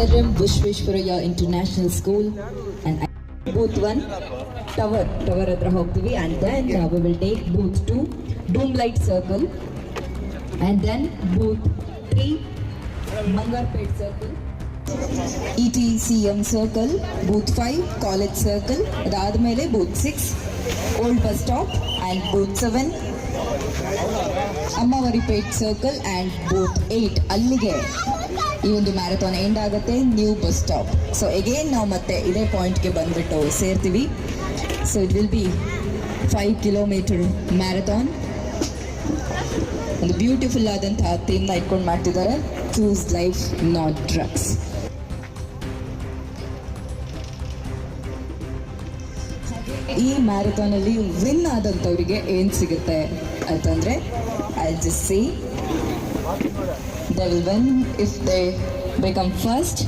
Acharyam Vishveshwaraya International School and booth 1 tower hatra hogtivi, and then we will take booth 2 Doomlight Circle, and then booth 3 Mangarpet Circle, ETCM Circle, booth 5 College Circle, adadmele booth 6 Old Bus Stop, and booth 7 Ammavaripet Circle, and booth 8 ಅಲ್ಲಿಗೆ ಈ ಒಂದು marathon end ಆಗುತ್ತೆ, new bus stop. So again ನಾವು ಮತ್ತೆ ಇದೇ ಪಾಯಿಂಟ್ಗೆ ಬಂದ್ಬಿಟ್ಟು ಸೇರ್ತೀವಿ. So it will be 5 kilometre marathon. ಒಂದು ಬ್ಯೂಟಿಫುಲ್ ಆದಂತಹ ಥೀಮ್ನ ಇಟ್ಕೊಂಡು ಮಾಡ್ತಿದ್ದಾರೆ, ಚೂಸ್ ಲೈಫ್ ನಾಟ್ ಡ್ರಗ್ಸ್. ಈ ಮ್ಯಾರಥಾನಲ್ಲಿ ವಿನ್ ಆದಂಥವರಿಗೆ ಏನು ಸಿಗುತ್ತೆ ಅಂತಂದರೆ, I just say they will win if they become first.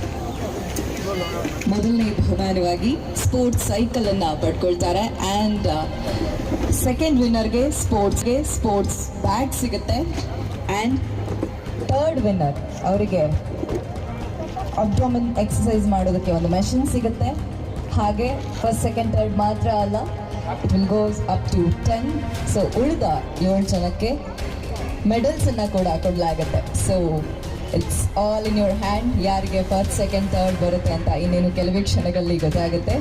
ಮೊದಲನೇ ಬಹುಮಾನವಾಗಿ ಸ್ಪೋರ್ಟ್ಸ್ ಸೈಕಲ್ ಅನ್ನ ಪಡ್ಕೊಳ್ತಾರೆ, ಆ್ಯಂಡ್ ಸೆಕೆಂಡ್ ವಿನ್ನರ್ಗೆ ಸ್ಪೋರ್ಟ್ಸ್ ಬ್ಯಾಗ್ ಸಿಗುತ್ತೆ, ಆ್ಯಂಡ್ ಥರ್ಡ್ ವಿನ್ನರ್ ಅವರಿಗೆ ಅಬ್ಡೋಮೆನ್ ಎಕ್ಸಸೈಸ್ ಮಾಡೋದಕ್ಕೆ ಒಂದು ಮೆಷಿನ್ ಸಿಗುತ್ತೆ. ಹಾಗೆ ಫಸ್ಟ್ ಸೆಕೆಂಡ್ ಥರ್ಡ್ ಮಾತ್ರ ಅಲ್ಲ, it will goes up to 10. So ಉಳಿದ 7 ಜನಕ್ಕೆ ಮೆಡಲ್ಸ್ ಅನ್ನ ಕೂಡ ಕೊಡಲಾಗುತ್ತೆ. So it's all in your hand. ಯಾರಿಗೆ ಫಸ್ಟ್ ಸೆಕೆಂಡ್ ಥರ್ಡ್ ಬರುತ್ತೆ ಅಂತ ಇನ್ನೇನು ಕೆಲವೇ ಕ್ಷಣಗಳಲ್ಲಿ ಗೊತ್ತಾಗುತ್ತೆ.